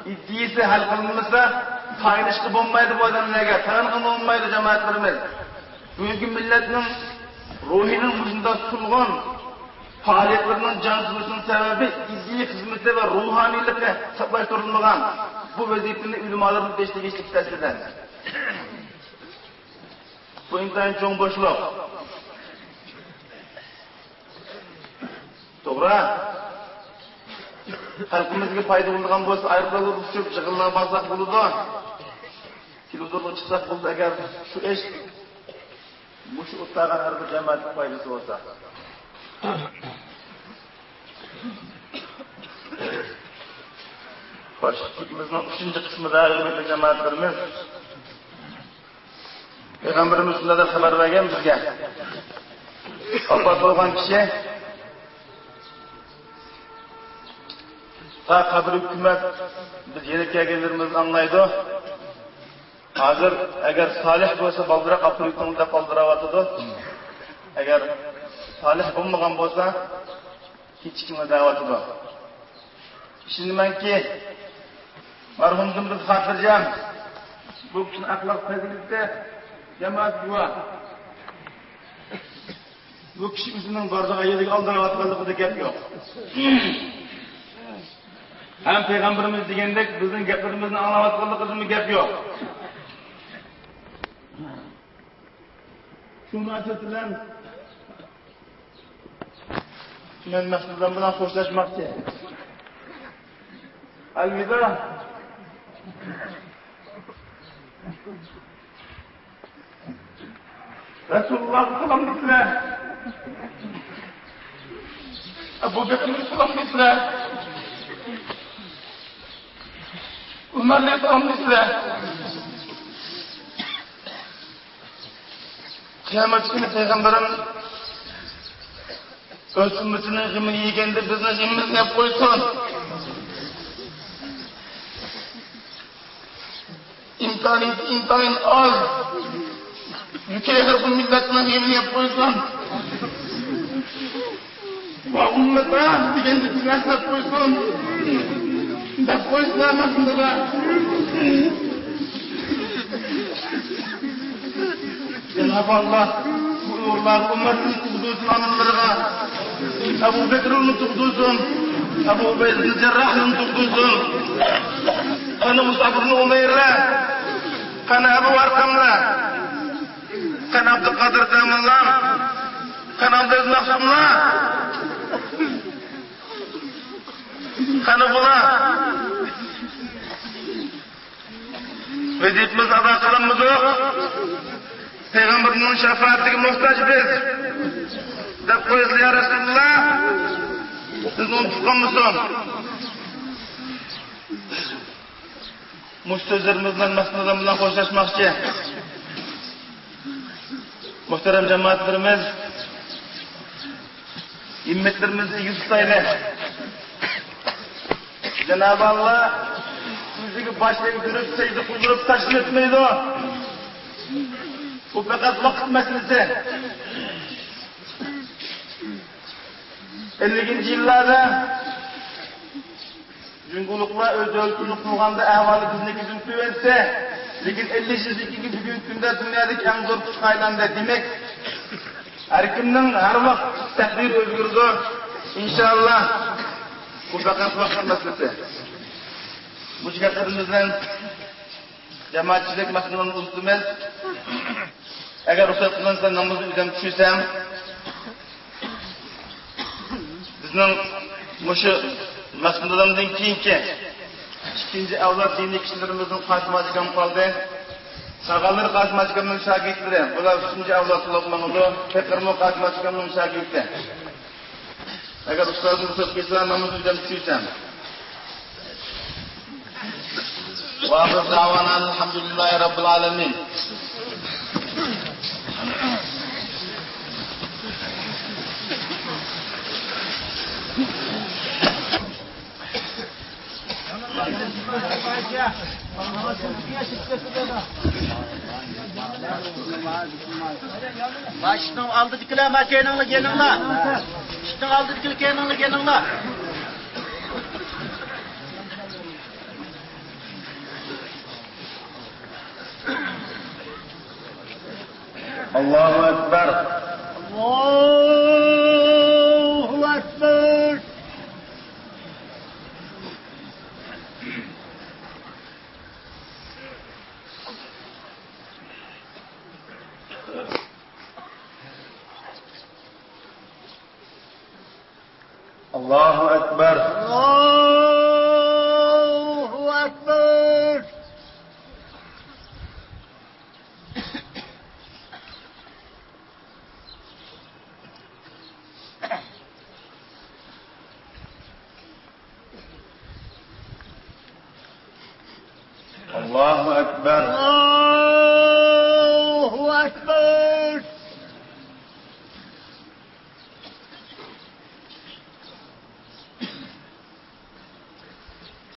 İddiyesi hal kılınmasa paylaşıklı olmaydı bu adamlarga, tanıgın olmaydı cemaatlerimiz. Bugünkü milletinin ruhinin ucunda sulğun faaliyetlerinin cansızlığının sebebi iddiyi hizmeti ve ruhanilikle saplaştırılmagan bu vazifini ülümaların beşte geçlik tesirden. Bu intayın çoğun boşluq. Doğru. Halkımızga fayda bo'lgan bo'lsa, ayrıqlarga tushib, jig'illar basak bo'ladi. Televizorga chiqsak bo'lsa, agar shu ish mush o'tlagan har bir jamoatga foydasi bo'lsa. Başlıkımızın 3. kısmında hürmetli cemaatlerimiz Peygamberimiz şundan haber vergen bizge. Vafat olgan kişi ta kabir hükümet biz yeni kelgenlerimiz anlaydı. Hazır eğer salih olsa baldırak kabir hükümünde kaldıravatıdı. Eğer salih olmagan olsa hiç kime davatıdı. Şimdi ben ki marhumumuz hatırlayacağım. Bu kişinin ahlak faziletinde cemaat dua. Bu kişi üzerinden bardağı yedik aldırıp atmalıkta gap yok. Hem Peygamberimiz degендek bizning gaplarimizni anglayotganligimizda gap yok. Shu narsa bilan men maqsadlar bilan xo'shlashmoqchi. Alvida. Resulullah sallallahu aleyhi ve sellem. Ebu Bekir sallallahu aleyhi ve sellem. Umar sallallahu aleyhi ve sellem. Kıyamet günü Peygamberim öz ümmetinin gımını yiyende bizden gımımızı yap koysun. İmtihan az. Yükeğe bu milletine yemin yap koysun. Ve ümmete degende bizden yap koysun. Dep koysunlar nasıldır da. Cenab-ı Allah bu uğurlar ümmetini tuğdusun anılarına. Ebu Bekir'ini tuğdusun. Ebu Ubeyd'in Cerrah'ını tuğdusun. Kanı Musab'ını Umeyr'le. Kanı Ebu Arkam'la. Kanı Abdülkadir Demir'la. Kanı Abdülaziz Mahsum'la. Kanı bula. Vazifemiz ada kılınmız yok. Peygamberinin şefaatine muhtaç biz. Dep koyuz ya Resulullah. Siz onu tutkan mısın? Muş sözlerimizden mesnedemizden hoşlaşmakçı. Muhterem cemaatlerimiz, immetlerimizi iyi tutayla. Cenab-ı Allah bizi başlayıp dönüp secde kıldurup taşın etmeydi o. Bu fakat vakit meselesi. 50. yıllarda Cüngulukla öz ölçülük kılganda ahvalı bizneki tüvense, lekin 50-52 bugün günde dünyadaki en zor kuş aylandı. Demek, her kimden her vakit takdir özgürdü. İnşallah bu fakat vakit meselesi. Bu çıkartlarımızdan cemaatçilik makinelerini unutumuz. Eğer ruhsat kılınsa namazı üzerine düşürsem, bizden muşu masnadamdan keyinki ikinci avlat dini kişilerimizin Kasımacıkan kaldı. Sağalır Kasımacıkan'ın şagirtleri. Bular üçüncü avlat olmalıdır. Tekrar Kasımacıkan'ın şagirtleri. Eğer ustazın ruhsat kılınsa namazı üzerine düşürsem. وآخر دعوانا الحمد لله رب العالمين. Başının aldı dikileme kenanlı kenanlı. Başının aldı dikil kenanlı kenanlı. الله أكبر. الله أكبر. الله أكبر. الله أكبر. الله أكبر.